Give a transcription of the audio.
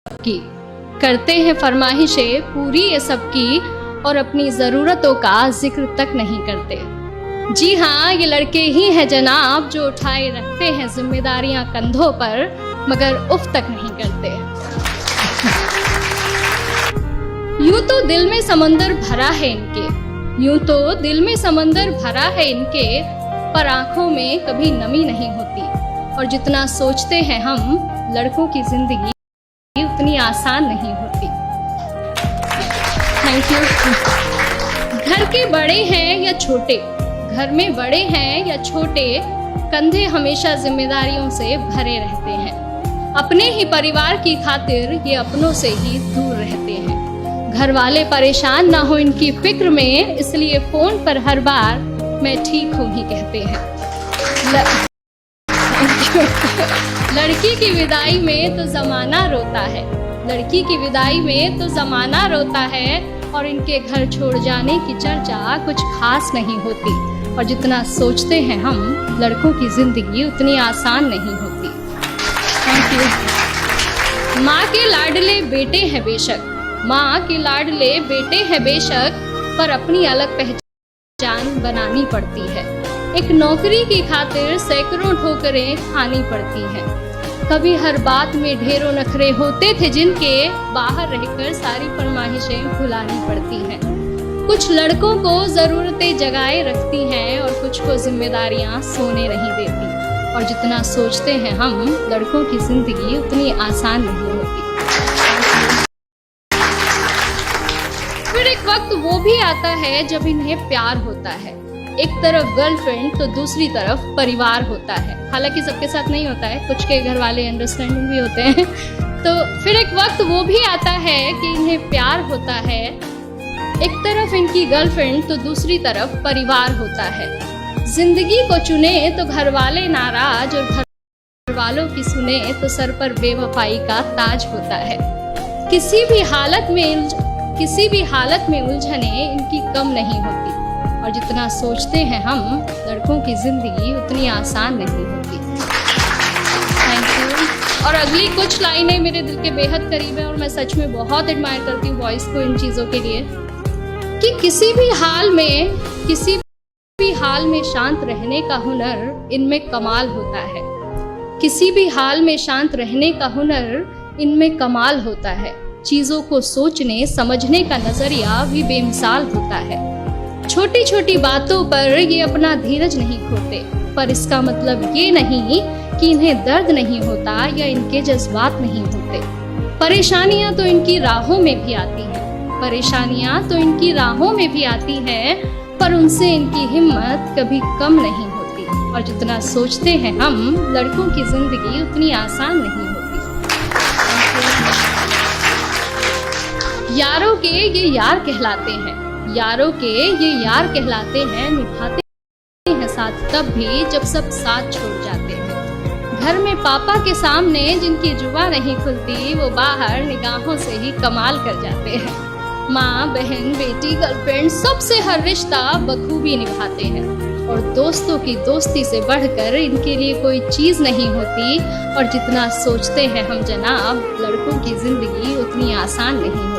सबकी, करते हैं फरमाइशें पूरी ये सबकी, और अपनी ज़रूरतों का जिक्र तक नहीं करते। जी हाँ, ये लड़के ही हैं जनाब जो उठाए रखते हैं जिम्मेदारियां कंधों पर, मगर उफ तक नहीं करते। यूं तो दिल में समंदर भरा है इनके, यूं तो दिल में समंदर भरा है इनके, पर आंखों में कभी नमी नहीं होती। और जितना सोचते हैं हम, लड़कों की जिंदगी उतनी आसान नहीं होती। Thank you. घर के बड़े हैं या छोटे, घर में बड़े हैं या छोटे, कंधे हमेशा जिम्मेदारियों से भरे रहते हैं। अपने ही परिवार की खातिर ये अपनों से ही दूर रहते हैं। घर वाले परेशान ना हो इनकी फिक्र में, इसलिए फोन पर हर बार मैं ठीक हूँ ही कहते हैं। लड़की की विदाई में तो जमाना रोता है, लड़की की विदाई में तो जमाना रोता है, और इनके घर छोड़ जाने की चर्चा कुछ खास नहीं होती। और जितना सोचते हैं हम, लड़कों की जिंदगी उतनी आसान नहीं होती। Thank you. माँ के लाडले बेटे हैं बेशक, माँ के लाडले बेटे हैं बेशक, पर अपनी अलग पहचान बनानी पड़ती है। एक नौकरी की खातिर सैकड़ों ठोकरें खानी पड़ती हैं। कभी हर बात में ढेरों नखरे होते थे जिनके, बाहर रहकर सारी फरमाइशें भुलानी पड़ती हैं। कुछ लड़कों को ज़रूरतें जगाए रखती हैं, और कुछ को जिम्मेदारियां सोने नहीं देती। और जितना सोचते हैं हम, लड़कों की जिंदगी उतनी आसान नहीं होती। फिर एक वक्त वो भी आता है जब इन्हें प्यार होता है। एक तरफ गर्लफ्रेंड तो दूसरी तरफ परिवार होता है। हालांकि सबके साथ नहीं होता है, कुछ के घर वाले अंडरस्टैंडिंग भी होते हैं। तो फिर एक वक्त वो भी आता है कि इन्हें प्यार होता है। एक तरफ इनकी गर्लफ्रेंड तो दूसरी तरफ परिवार होता है। जिंदगी को चुने तो घर वाले नाराज, और घर वालों की सुने तो सर पर बेवफाई का ताज होता है। किसी भी हालत में उलझने इनकी कम नहीं होती। और जितना सोचते हैं हम, लड़कों की जिंदगी उतनी आसान नहीं होती। Thank you. और अगली कुछ लाइनें मेरे दिल के बेहद करीब है, और मैं सच में बहुत एडमायर करती हूँ वॉइस को इन चीज़ों के लिए, कि किसी भी हाल में शांत रहने का हुनर इनमें कमाल होता है। किसी भी हाल में शांत रहने का हुनर इनमें कमाल होता है। चीज़ों को सोचने समझने का नज़रिया भी बेमिसाल होता है। छोटी छोटी बातों पर ये अपना धीरज नहीं खोते, पर इसका मतलब ये नहीं कि इन्हें दर्द नहीं होता या इनके जज्बात नहीं होते। परेशानियां तो इनकी राहों में भी आती हैं, परेशानियां तो इनकी राहों में भी आती हैं, पर उनसे इनकी हिम्मत कभी कम नहीं होती। और जितना सोचते हैं हम, लड़कों की जिंदगी उतनी आसान नहीं होती। यारों के ये यार कहलाते हैं, यारों के ये यार कहलाते हैं, निभाते हैं साथ तब भी जब सब साथ छोड़ जाते हैं। घर में पापा के सामने जिनकी जुबान नहीं खुलती, वो बाहर निगाहों से ही कमाल कर जाते हैं। माँ, बहन, बेटी, गर्लफ्रेंड, सबसे हर रिश्ता बखूबी निभाते हैं। और दोस्तों की दोस्ती से बढ़कर इनके लिए कोई चीज़ नहीं होती। और जितना सोचते हैं हम जनाब, लड़कों की जिंदगी उतनी आसान नहीं होती।